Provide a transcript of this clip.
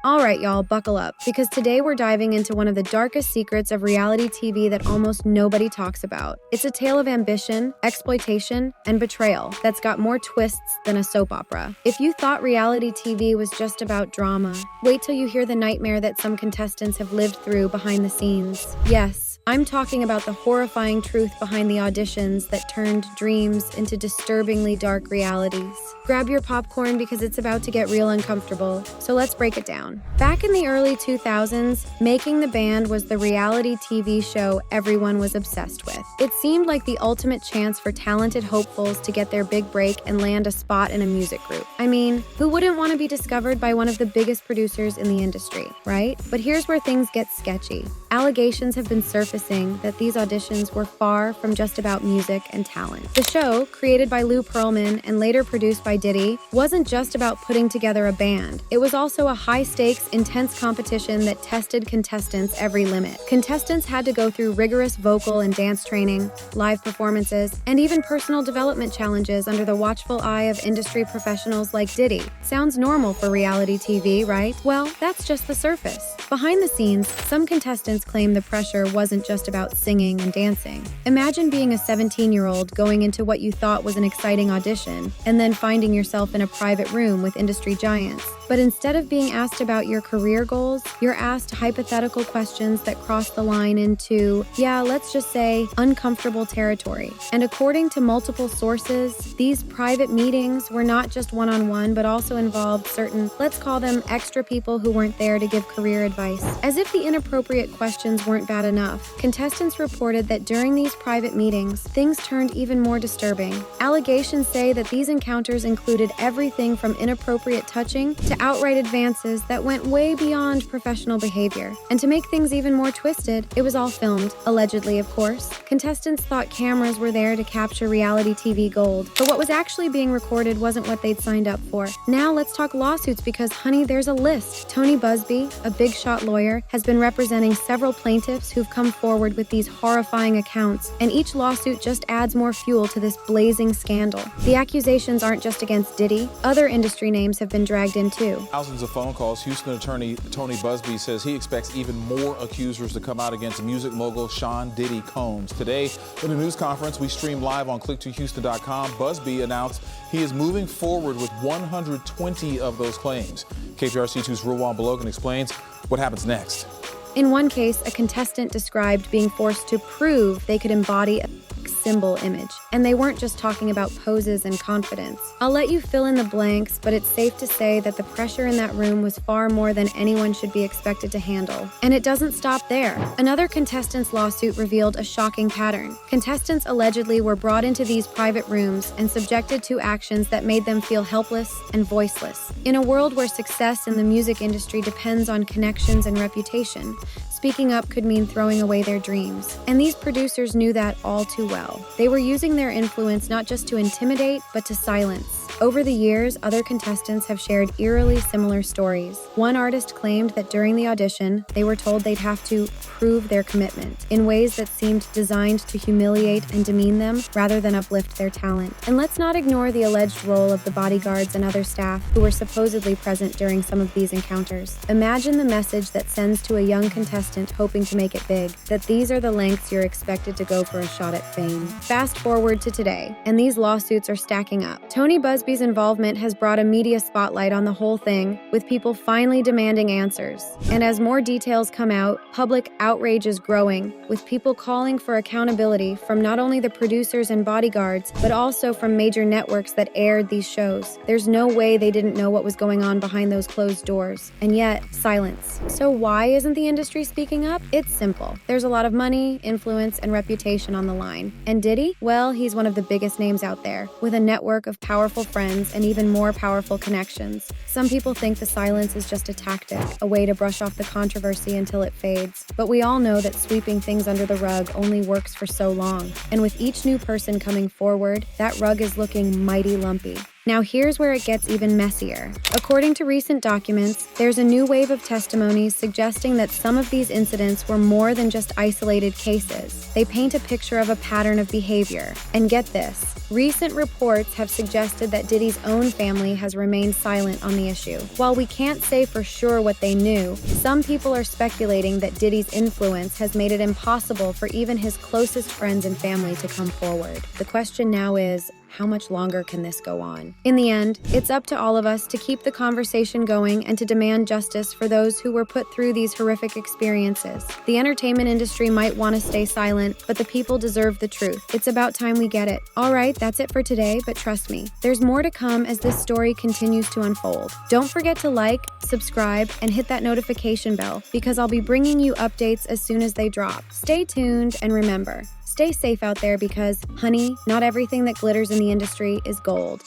All right, y'all, buckle up, because today we're diving into one of the darkest secrets of reality TV that almost nobody talks about. It's a tale of ambition, exploitation, and betrayal that's got more twists than a soap opera. If you thought reality TV was just about drama, wait till you hear the nightmare that some contestants have lived through behind the scenes. Yes, I'm talking about the horrifying truth behind the auditions that turned dreams into disturbingly dark realities. Grab your popcorn because it's about to get real uncomfortable, so let's break it down. Back in the early 2000s, Making the Band was the reality TV show everyone was obsessed with. It seemed like the ultimate chance for talented hopefuls to get their big break and land a spot in a music group. I mean, who wouldn't want to be discovered by one of the biggest producers in the industry, right? But here's where things get sketchy. Allegations have been surfacing that these auditions were far from just about music and talent. The show, created by Lou Pearlman and later produced by Diddy, wasn't just about putting together a band. It was also a high-stakes, intense competition that tested contestants' every limit. Contestants had to go through rigorous vocal and dance training, live performances, and even personal development challenges under the watchful eye of industry professionals like Diddy. Sounds normal for reality TV, right? Well, that's just the surface. Behind the scenes, some contestants claim the pressure wasn't just about singing and dancing. Imagine being a 17-year-old going into what you thought was an exciting audition, and then finding yourself in a private room with industry giants. But instead of being asked about your career goals, you're asked hypothetical questions that cross the line into, let's just say, uncomfortable territory. And according to multiple sources, these private meetings were not just one-on-one, but also involved certain, let's call them extra people who weren't there to give career advice. As if the inappropriate questions weren't bad enough, contestants reported that during these private meetings, things turned even more disturbing. Allegations say that these encounters included everything from inappropriate touching to outright advances that went way beyond professional behavior. And to make things even more twisted, it was all filmed, allegedly of course. Contestants thought cameras were there to capture reality TV gold, but what was actually being recorded wasn't what they'd signed up for. Now let's talk lawsuits because, honey, there's a list. Tony Busby, a big shot lawyer, has been representing several plaintiffs who've come forward with these horrifying accounts, and each lawsuit just adds more fuel to this blazing scandal. The accusations aren't just against Diddy. Other industry names have been dragged in too. Thousands of phone calls. Houston attorney Tony Busby says he expects even more accusers to come out against music mogul Sean Diddy Combs. Today, in a news conference we streamed live on click2houston.com, Busby announced he is moving forward with 120 of those claims. KPRC2's Ruwan Belogan explains what happens next. In one case, a contestant described being forced to prove they could embody a symbol image, and they weren't just talking about poses and confidence. I'll let you fill in the blanks, but it's safe to say that the pressure in that room was far more than anyone should be expected to handle. And it doesn't stop there. Another contestant's lawsuit revealed a shocking pattern. Contestants allegedly were brought into these private rooms and subjected to actions that made them feel helpless and voiceless. In a world where success in the music industry depends on connections and reputation, speaking up could mean throwing away their dreams. And these producers knew that all too well. They were using their influence not just to intimidate, but to silence. Over the years, other contestants have shared eerily similar stories. One artist claimed that during the audition, they were told they'd have to prove their commitment in ways that seemed designed to humiliate and demean them rather than uplift their talent. And let's not ignore the alleged role of the bodyguards and other staff who were supposedly present during some of these encounters. Imagine the message that sends to a young contestant hoping to make it big, that these are the lengths you're expected to go for a shot at fame. Fast forward to today, and these lawsuits are stacking up. Tony Busby's involvement has brought a media spotlight on the whole thing, with people finally demanding answers. And as more details come out, public outrage is growing, with people calling for accountability from not only the producers and bodyguards, but also from major networks that aired these shows. There's no way they didn't know what was going on behind those closed doors. And yet, silence. So why isn't the industry speaking up? It's simple. There's a lot of money, influence, and reputation on the line. And Diddy? Well, he's one of the biggest names out there, with a network of powerful friends and even more powerful connections. Some people think the silence is just a tactic, a way to brush off the controversy until it fades. But we all know that sweeping things under the rug only works for so long. And with each new person coming forward, that rug is looking mighty lumpy. Now here's where it gets even messier. According to recent documents, there's a new wave of testimonies suggesting that some of these incidents were more than just isolated cases. They paint a picture of a pattern of behavior. And get this, recent reports have suggested that Diddy's own family has remained silent on the issue. While we can't say for sure what they knew, some people are speculating that Diddy's influence has made it impossible for even his closest friends and family to come forward. The question now is, how much longer can this go on? In the end, it's up to all of us to keep the conversation going and to demand justice for those who were put through these horrific experiences. The entertainment industry might want to stay silent, but the people deserve the truth. It's about time we get it. All right, that's it for today, but trust me, there's more to come as this story continues to unfold. Don't forget to like, subscribe, and hit that notification bell because I'll be bringing you updates as soon as they drop. Stay tuned and remember, stay safe out there because, honey, not everything that glitters in the industry is gold.